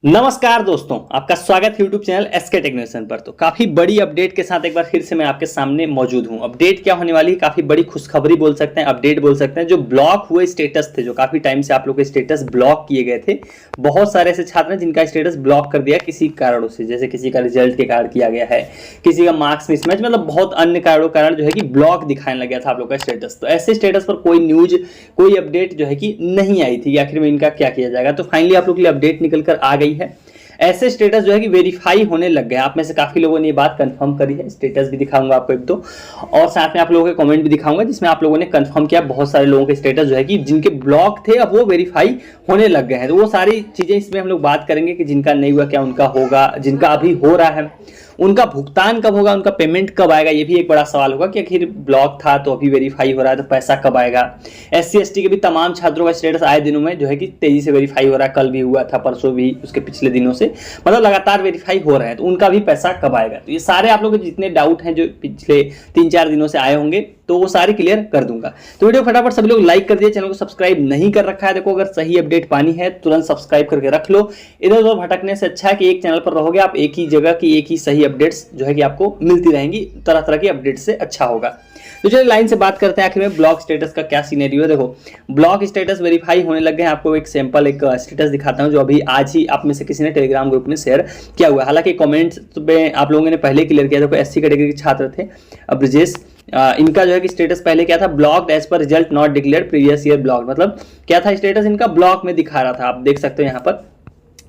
नमस्कार दोस्तों, आपका स्वागत है यूट्यूब चैनल एसके टेक्नोलॉजी पर। तो काफी बड़ी अपडेट के साथ एक बार फिर से मैं आपके सामने मौजूद हूं। अपडेट क्या होने वाली है? काफी बड़ी खुशखबरी बोल सकते हैं, अपडेट बोल सकते हैं। जो ब्लॉक हुए स्टेटस थे, जो काफी टाइम से आप लोग के स्टेटस ब्लॉक किए गए थे, बहुत सारे ऐसे छात्र हैं जिनका स्टेटस ब्लॉक कर दिया किसी कारणों से, जैसे किसी का रिजल्ट के कारण किया गया है, किसी का मार्क्स मिसमैच, मतलब बहुत अन्य कारणों कारण जो है कि ब्लॉक दिखाने लग गया था आप लोग का स्टेटस। तो ऐसे स्टेटस पर कोई न्यूज, कोई अपडेट जो है कि नहीं आई थी, आखिर में इनका क्या किया जाएगा। तो फाइनली आप लोग के लिए अपडेट निकल कर आ गई है। ऐसे स्टेटस जो है कि वेरीफाई होने लग गए। आप में से काफी लोगों ने ये बात कंफर्म करी है। स्टेटस भी दिखाऊंगा आपको एक दो, और साथ में आप लोगों के कमेंट भी दिखाऊंगा जिसमें आप लोगों ने कंफर्म किया। बहुत सारे लोगों के स्टेटस जो है कि जिनके ब्लॉक थे अब वो वेरीफाई होने लग गए हैं। तो वो सारी चीजें इसमें हम लोग बात करेंगे कि जिनका नहीं हुआ क्या उनका होगा, जिनका अभी हो रहा है उनका भुगतान कब होगा, उनका पेमेंट कब आएगा। ये भी एक बड़ा सवाल होगा कि आखिर ब्लॉक था तो अभी वेरीफाई हो रहा है तो पैसा कब आएगा। एससी एसटी के भी तमाम छात्रों का स्टेटस आए दिनों में जो है कि तेजी से वेरीफाई हो रहा है। कल भी हुआ था, परसों भी, उसके पिछले दिनों से मतलब लगातार वेरीफाई हो रहे हैं। तो उनका भी पैसा कब आएगा। तो ये सारे आप लोगों के जितने डाउट हैं जो पिछले 3-4 दिनों से आए होंगे तो वो सारे क्लियर कर दूंगा। तो वीडियो फटाफट सभी लोग लाइक कर दिए, चैनल को सब्सक्राइब नहीं कर रखा है। देखो, अगर सही अपडेट पानी है तुरंत सब्सक्राइब करके रख लो। इधर उधर भटकने से अच्छा है कि एक चैनल पर रहोगे आप, एक ही जगह की एक ही सही अपडेट्स जो है कि आपको मिलती रहेंगी। तरह तरह की अपडेट से अच्छा होगा। तो चलिए लाइन से बात करते हैं आखिर में ब्लॉक स्टेटस का क्या सीनेरियो है। देखो, ब्लॉक स्टेटस वेरीफाई होने लग गए हैं। आपको एक सैंपल एक स्टेटस दिखाता हूं जो अभी आज ही आप में से किसी ने टेलीग्राम ग्रुप में शेयर किया हुआ है। हालांकि कमेंट्स में आप लोगों ने पहले क्लियर किया था। कोई एससी कैटेगरी के छात्र थे ब्रजेश, इनका जो है कि स्टेटस पहले क्या था, blocked as per result not declared previous year block. मतलब क्या था, स्टेटस इनका ब्लॉक में दिखा रहा था। आप देख सकते हो यहाँ पर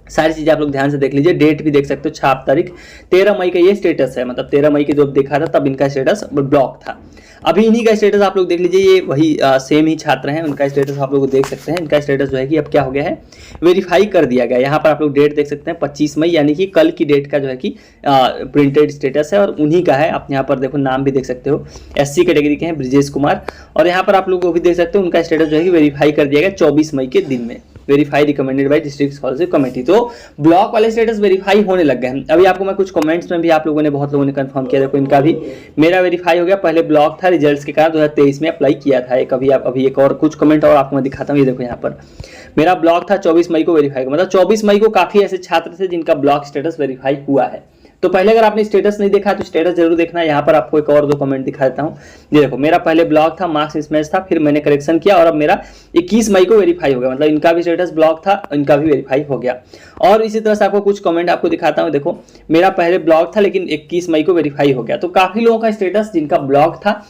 सारी चीजें आप लोग ध्यान से देख लीजिए। डेट भी देख सकते हो, छाप तारीख 13 मई का ये स्टेटस है। मतलब 13 मई के जो देखा था तब इनका स्टेटस ब्लॉक था। अभी इन्हीं का स्टेटस आप लोग देख लीजिए। ये वही सेम ही छात्र हैं, उनका स्टेटस आप लोग देख सकते हैं। इनका स्टेटस जो है कि अब क्या हो गया है, वेरीफाई कर दिया गया। यहाँ पर आप लोग डेट देख सकते हैं 25 मई, यानी कि कल की डेट का जो है कि प्रिंटेड स्टेटस है और उन्हीं का है। आप यहाँ पर देखो नाम भी देख सकते हो, एससी कैटेगरी के हैं ब्रजेश कुमार। और यहाँ पर आप लोग वो भी देख सकते हो, उनका स्टेटस जो है कि वेरीफाई कर दिया गया 24 मई के दिन में। Verify recommended by district scholarship committee. तो ब्लॉक वाले स्टेटस वेरीफाई होने लग गए हैं। अभी आपको मैं कुछ कमेंट्स में भी आप लोगों ने, बहुत लोगों ने कंफर्म किया। देखो, इनका भी, मेरा वेरीफाई हो गया। पहले ब्लॉक था, रिजल्ट्स के कारण 2023 में अप्लाई किया था एक। अभी एक और कुछ कमेंट और आपको मैं दिखाता हूँ। ये देखो, यहाँ पर मेरा ब्लॉक था 24 मई को वेरीफाई हुआ। मतलब 24 मई को काफी ऐसे छात्र थे जिनका ब्लॉक स्टेटस वेरीफाई हुआ है। तो पहले अगर आपने स्टेटस नहीं देखा तो स्टेटस जरूर देखना। यहाँ पर आपको एक और दो कमेंट दिखा देता हूँ। ये देखो, मेरा पहले ब्लॉक था, मार्क्स मिसमैच था, फिर मैंने करेक्शन किया और अब मेरा 21 मई को वेरीफाई हो गया। मतलब इनका भी स्टेटस ब्लॉक था, इनका भी वेरीफाई हो गया। और इसी तरह से आपको कुछ कमेंट आपको दिखाता हूँ। देखो, मेरा पहले ब्लॉक था लेकिन 21 मई को वेरीफाई हो गया। तो काफी लोगों का स्टेटस जिनका ब्लॉक था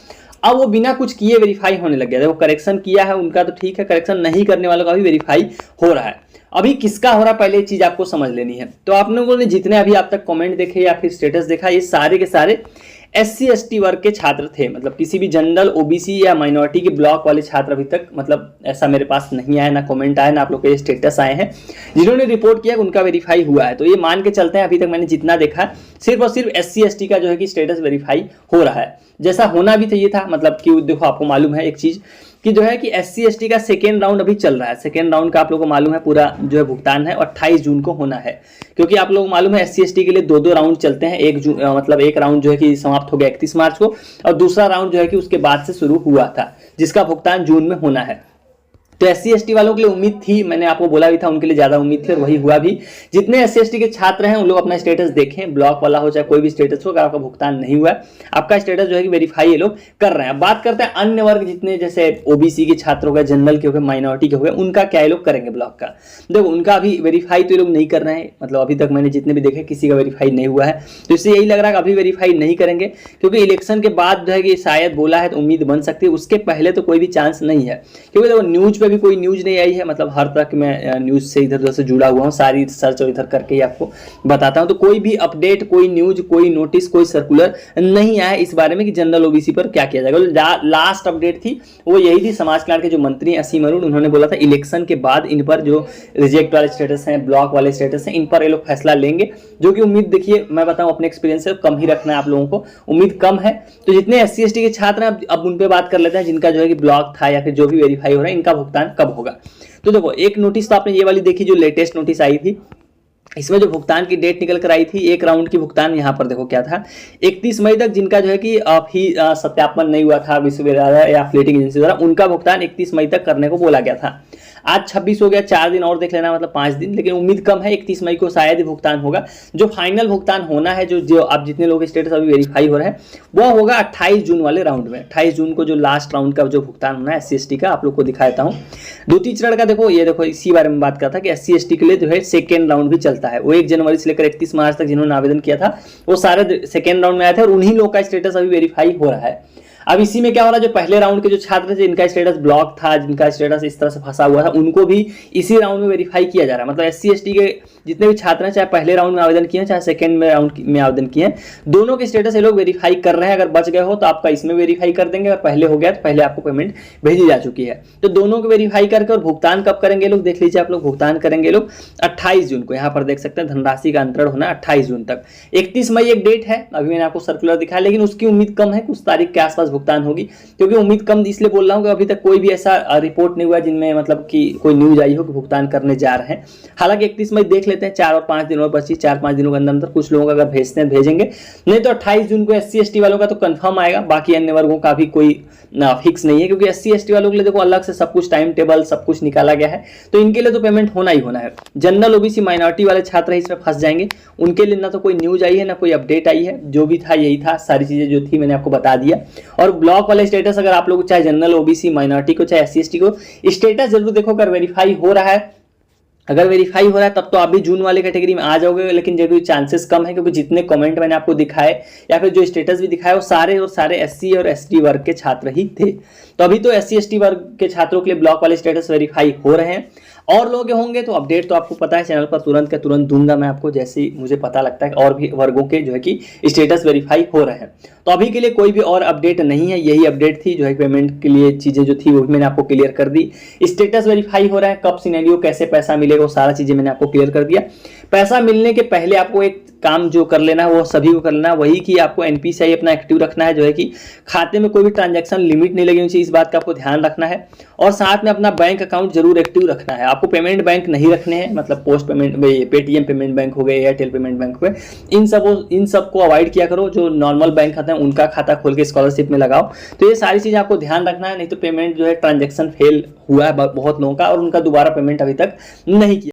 अब वो बिना कुछ किए वेरीफाई होने लग गया। देखो, करेक्शन किया है उनका तो ठीक है, करेक्शन नहीं करने वालों का भी वेरीफाई हो रहा है। अभी किसका हो रहा है, पहले ये चीज आपको समझ लेनी है। तो आप लोगों ने जितने अभी आप तक कमेंट देखे या फिर स्टेटस देखा, ये सारे के सारे एससी एसटी वर्ग के छात्र थे। मतलब किसी भी जनरल, ओबीसी या माइनॉरिटी के ब्लॉक वाले छात्र अभी तक, मतलब ऐसा मेरे पास नहीं आया, ना कमेंट आया, ना आप लोग के स्टेटस आए हैं जिन्होंने रिपोर्ट किया उनका वेरीफाई हुआ है। तो ये मान के चलते हैं अभी तक मैंने जितना देखा, सिर्फ और सिर्फ एससी एसटी का जो है कि स्टेटस वेरीफाई हो रहा है, जैसा होना भी चाहिए था। मतलब कि देखो, आपको मालूम है एक चीज कि जो है कि एससी एसटी का सेकेंड राउंड अभी चल रहा है। सेकेंड राउंड का आप लोगों को मालूम है पूरा जो है भुगतान है 28 जून को होना है। क्योंकि आप लोगों को मालूम है एससी एसटी के लिए दो राउंड चलते हैं। मतलब एक राउंड जो है कि समाप्त हो गया 31 मार्च को, और दूसरा राउंड जो है कि उसके बाद से शुरू हुआ था, जिसका भुगतान जून में होना है। तो एससी एसटी वालों के लिए उम्मीद थी, मैंने आपको बोला भी था, उनके लिए ज्यादा उम्मीद थी और वही हुआ भी। जितने एससी एसटी के छात्र हैं उन लोग अपना स्टेटस देखें, ब्लॉक वाला हो चाहे कोई भी स्टेटस हो, अगर आपका भुगतान नहीं हुआ है, आपका स्टेटस जो है कि वेरीफाई ये लोग कर रहे हैं। अब बात करते हैं अन्य वर्ग जितने, जैसे ओबीसी के छात्र हो गए, जनरल के हो गए, माइनॉरिटी के हो गए, उनका क्या ये लोग करेंगे ब्लॉक का। देखो, उनका अभी वेरीफाई तो ये लोग नहीं कर रहे हैं। मतलब अभी तक मैंने जितने भी देखे किसी का वेरीफाई नहीं हुआ है। तो इससे यही लग रहा है कि अभी वेरीफाई नहीं करेंगे, क्योंकि इलेक्शन के बाद जो है कि शायद बोला है तो उम्मीद बन सकती है। उसके पहले तो कोई भी चांस नहीं है, क्योंकि देखो न्यूज पे भी कोई न्यूज नहीं आई है। मतलब हर तरह की मैं न्यूज से इधर उधर से जुड़ा हुआ हूँ, सारी सर्च और इधर करके ही आपको बताता हूँ। तो कोई भी अपडेट, कोई न्यूज, कोई नोटिस, कोई सर्कुलर नहीं आया इस बारे में कि जनरल ओबीसी पर क्या किया जाएगा। लास्ट अपडेट थी वो यही थी, समाज कल्याण के जो मंत्री असीम अरुण, उन्होंने बोला था इलेक्शन के बाद इन पर जो रिजेक्ट वाले स्टेटस हैं, ब्लॉक वाले स्टेटस हैं, इन पर ये लोग फैसला लेंगे। जो कि उम्मीद, देखिए मैं बताऊं अपने एक्सपीरियंस से, कम ही रखना है आप लोगों को, उम्मीद कम है। तो जितने एससी एसटी के छात्र हैं अब उन पे बात कर लेते हैं, जिनका जो है कि ब्लॉक था या फिर जो भी वेरीफाई हो रहा है, इनका भुगतान कब होगा। तो देखो, एक नोटिस तो आपने ये वाली देखी जो लेटेस्ट नोटिस आई थी, इसमें जो भुगतान की डेट निकल कर आई थी, एक राउंड की भुगतान यहाँ पर देखो क्या था, 31 मई तक जिनका जो है कि अभी सत्यापन नहीं हुआ था विश्वविद्यालय या फ्लेटिंग एजेंसी द्वारा, उनका भुगतान 31 मई तक करने को बोला गया था। आज 26 हो गया, 4 दिन और देख लेना, मतलब 5 दिन, लेकिन उम्मीद कम है 31 मई को शायद ही भुगतान होगा। जो फाइनल भुगतान होना है, जो आप जितने लोगों के स्टेटस अभी वेरीफाई हो रहे हैं, वो होगा 28 जून वाले राउंड में। 28 जून को जो लास्ट राउंड का जो भुगतान होना है SC/ST का, आप लोग को दिखाता हूँ। द्वितीय चरण का देखो, ये देखो इसी बारे में बात करता था कि SC/ST के लिए जो है सेकेंड राउंड भी चलता है। वो 1 जनवरी से लेकर 31 मार्च तक जिन्होंने आवेदन किया था, वो सारे सेकेंड राउंड में आए थे, और उन्हीं लोग का स्टेटस अभी वेरीफाई हो रहा है। अब इसी में क्या हो रहा है, जो पहले राउंड के जो छात्र थे, जिनका स्टेटस ब्लॉक था, जिनका स्टेटस इस तरह से फंसा हुआ था, उनको भी इसी राउंड में वेरीफाई किया जा रहा है। मतलब SC/ST के जितने भी छात्र हैं, चाहे पहले राउंड में आवेदन किए हैं, चाहे सेकंड में राउंड में आवेदन किए हैं, दोनों के स्टेटस ये लोग वेरीफाई कर रहे हैं। अगर बच गए हो तो आपका इसमें वेरीफाई कर देंगे, अगर पहले हो गया तो पहले आपको पेमेंट भेजी जा चुकी है। तो दोनों को वेरीफाई करके, और भुगतान कब करेंगे लोग, देख लीजिए आप लोग, भुगतान करेंगे लोग 28 जून को। यहाँ पर देख सकते हैं धनराशि का अंतरण होना 28 जून तक। 31 मई एक डेट है, अभी मैंने आपको सर्कुलर दिखाया, लेकिन उसकी उम्मीद कम है, कुछ तारीख के आसपास भुगतान होगी। क्योंकि उम्मीद कम इसलिए बोल रहा हूं कि अभी तक कोई भी ऐसा रिपोर्ट नहीं हुआ जिनमें मतलब कि कोई न्यूज आई हो कि भुगतान करने जा रहे हैं। हालांकि 31 मई देख लेते हैं, 4 और 5 दिन और बची, 4-5 दिनों के अंदर अंदर कुछ लोगों का अगर भेजते हैं भेजेंगे, नहीं तो 28 जून को SC/ST वालों का तो कंफर्म आएगा। बाकी अन्य वर्गों का भी कोई फिक्स नहीं है, क्योंकि SC/ST वालों के लिए देखो अलग से सब कुछ टाइम टेबल सब कुछ निकाला गया है, तो इनके लिए तो पेमेंट होना ही होना है। जनरल OBC माइनॉरिटी वाले छात्र इसमें फंस जाएंगे, उनके लिए ना तो कोई न्यूज आई है, ना कोई अपडेट आई है। जो भी था यही था, सारी चीजें जो थी मैंने आपको बता दिया। और ब्लॉक वाले स्टेटस अगर आप लोग चाहे जनरल OBC माइनॉरिटी को, चाहे SC/ST को, स्टेटस जरूर देखो अगर वेरीफाई हो रहा है। अगर वेरीफाई हो रहा है तब तो आप भी जून वाले कैटेगरी में आ जाओगे, लेकिन जरूर चांसेस कम है, क्योंकि जितने कमेंट मैंने आपको दिखाए या फिर जो स्टेटस भी दिखाए, वो सारे और सारे SC और ST वर्ग के छात्र ही थे। तो अभी तो SC/ST वर्ग के छात्रों के लिए ब्लॉक वाले स्टेटस वेरीफाई हो रहे हैं। और लोग होंगे तो अपडेट तो आपको पता है चैनल पर तुरंत के तुरंत दूंगा मैं आपको, जैसे ही मुझे पता लगता है और भी वर्गों के जो है कि स्टेटस वेरीफाई हो रहे हैं। तो अभी के लिए कोई भी और अपडेट नहीं है, यही अपडेट थी जो है पेमेंट के लिए चीजें जो थी वो भी मैंने आपको क्लियर कर दी। स्टेटस वेरीफाई हो रहा है, कब सिनेरियो, कैसे पैसा मिलेगा, वो सारा चीजें मैंने आपको क्लियर कर दिया। पैसा मिलने के पहले आपको एक काम जो कर लेना है वो सभी को कर लेना है, वही कि आपको NPCI अपना एक्टिव रखना है, जो है कि खाते में कोई भी ट्रांजैक्शन लिमिट नहीं लगनी चाहिए, इस बात का आपको ध्यान रखना है। और साथ में अपना बैंक अकाउंट जरूर एक्टिव रखना है। आपको पेमेंट बैंक नहीं रखने हैं, मतलब post payment, Paytm payment bank हो गए, एयरटेल पेमेंट बैंक हो गए, इन सब को अवॉइड किया करो। जो नॉर्मल बैंक खाते हैं उनका खाता खोल के स्कॉलरशिप में लगाओ। तो ये सारी चीजें आपको ध्यान रखना है, नहीं तो पेमेंट जो है ट्रांजैक्शन फेल हुआ है बहुत लोगों का, और उनका दोबारा पेमेंट अभी तक नहीं किया।